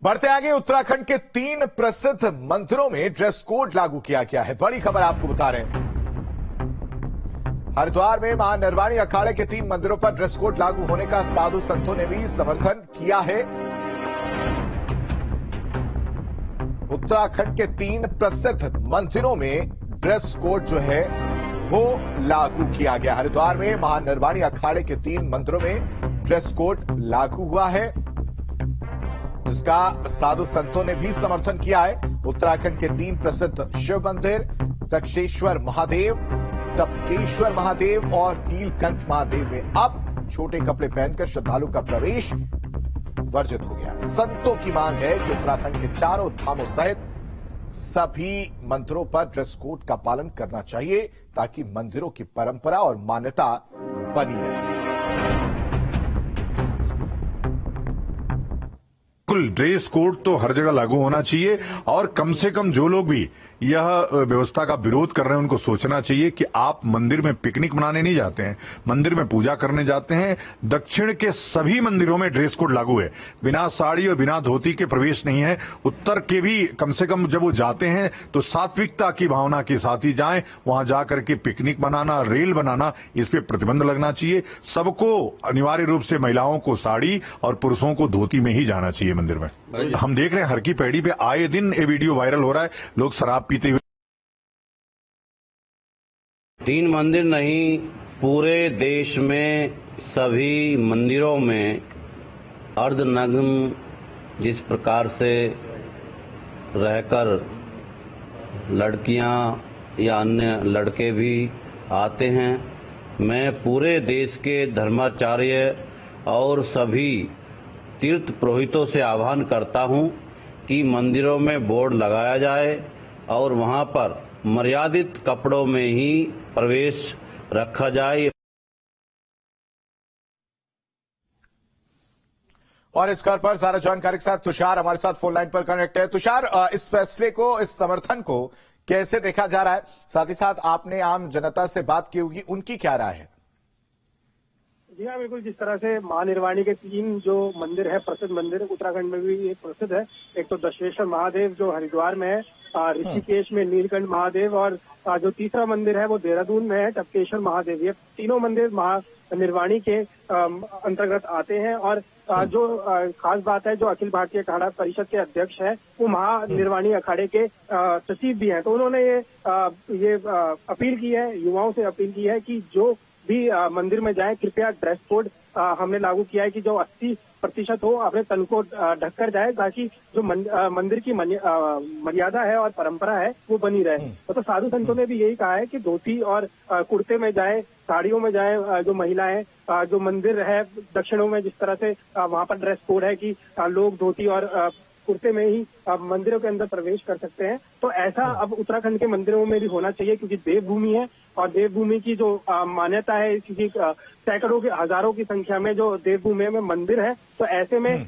बढ़ते आगे, उत्तराखंड के 3 प्रसिद्ध मंदिरों में ड्रेस कोड लागू किया गया है। बड़ी खबर आपको बता रहे हैं। हरिद्वार में महानिर्वाणी अखाड़े के 3 मंदिरों पर ड्रेस कोड लागू होने का साधु संतों ने भी समर्थन किया है। उत्तराखंड के 3 प्रसिद्ध मंदिरों में ड्रेस कोड जो है वो लागू किया गया। हरिद्वार में महानिर्वाणी अखाड़े के 3 मंदिरों में ड्रेस कोड लागू हुआ है, जिसका साधु संतों ने भी समर्थन किया है। उत्तराखंड के 3 प्रसिद्ध शिव मंदिर दक्षेश्वर महादेव, टपकेश्वर महादेव और नीलकंठ महादेव में अब छोटे कपड़े पहनकर श्रद्धालु का प्रवेश वर्जित हो गया। संतों की मांग है कि उत्तराखंड के चारों धामों सहित सभी मंदिरों पर ड्रेस कोड का पालन करना चाहिए, ताकि मंदिरों की परंपरा और मान्यता बनी रहे। बिल्कुल, ड्रेस कोड तो हर जगह लागू होना चाहिए और कम से कम जो लोग भी यह व्यवस्था का विरोध कर रहे हैं उनको सोचना चाहिए कि आप मंदिर में पिकनिक मनाने नहीं जाते हैं, मंदिर में पूजा करने जाते हैं। दक्षिण के सभी मंदिरों में ड्रेस कोड लागू है, बिना साड़ी और बिना धोती के प्रवेश नहीं है। उत्तर के भी कम से कम जब वो जाते हैं तो सात्विकता की भावना के साथ ही जाएं। वहां जाकर के पिकनिक बनाना, रेल बनाना, इस पे प्रतिबंध लगना चाहिए। सबको अनिवार्य रूप से महिलाओं को साड़ी और पुरुषों को धोती में ही जाना चाहिए मंदिर में। हम देख रहे हैं हर की पैड़ी पे आए दिन ये वीडियो वायरल हो रहा है, लोग शराब पीते हुए। 3 मंदिर नहीं, पूरे देश में सभी मंदिरों में अर्धनग्न जिस प्रकार से रहकर लड़कियां या अन्य लड़के भी आते हैं, मैं पूरे देश के धर्माचार्य और सभी तीर्थ पुरोहितों से आह्वान करता हूं कि मंदिरों में बोर्ड लगाया जाए और वहां पर मर्यादित कपड़ों में ही प्रवेश रखा जाए। और इस खबर पर ज्यादा जानकारी के साथ तुषार हमारे साथ फोन लाइन पर कनेक्ट है। तुषार, इस फैसले को, इस समर्थन को कैसे देखा जा रहा है? साथ ही साथ आपने आम जनता से बात की होगी, उनकी क्या राय है? जी हाँ, बिल्कुल। जिस तरह से महानिर्वाणी के 3 जो मंदिर है, प्रसिद्ध मंदिर, उत्तराखंड में भी ये प्रसिद्ध है। एक तो दक्षेश्वर महादेव जो हरिद्वार में है, ऋषिकेश में नीलकंठ महादेव, और जो तीसरा मंदिर है वो देहरादून में है, टपकेश्वर महादेव। ये तीनों मंदिर महानिर्वाणी के अंतर्गत आते हैं। और जो खास बात है, जो अखिल भारतीय अखाड़ा परिषद के अध्यक्ष है वो महानिर्वाणी अखाड़े के सचिव भी हैं। तो उन्होंने ये अपील की है, युवाओं से अपील की है कि जो भी मंदिर में जाए, कृपया ड्रेस कोड हमने लागू किया है कि जो 80% हो अपने तन को ढककर जाए, ताकि जो मंदिर की मर्यादा है और परंपरा है वो बनी रहे। तो साधु संतों ने भी यही कहा है कि धोती और कुर्ते में जाए, साड़ियों में जाए जो महिलाएं। जो मंदिर है दक्षिणों में, जिस तरह से वहां पर ड्रेस कोड है कि लोग धोती और कुर्ते में ही मंदिरों के अंदर प्रवेश कर सकते हैं, तो ऐसा अब उत्तराखंड के मंदिरों में भी होना चाहिए, क्योंकि देवभूमि है और देवभूमि की जो मान्यता है, क्योंकि सैकड़ों के हजारों की संख्या में जो देवभूमि में मंदिर है, तो ऐसे में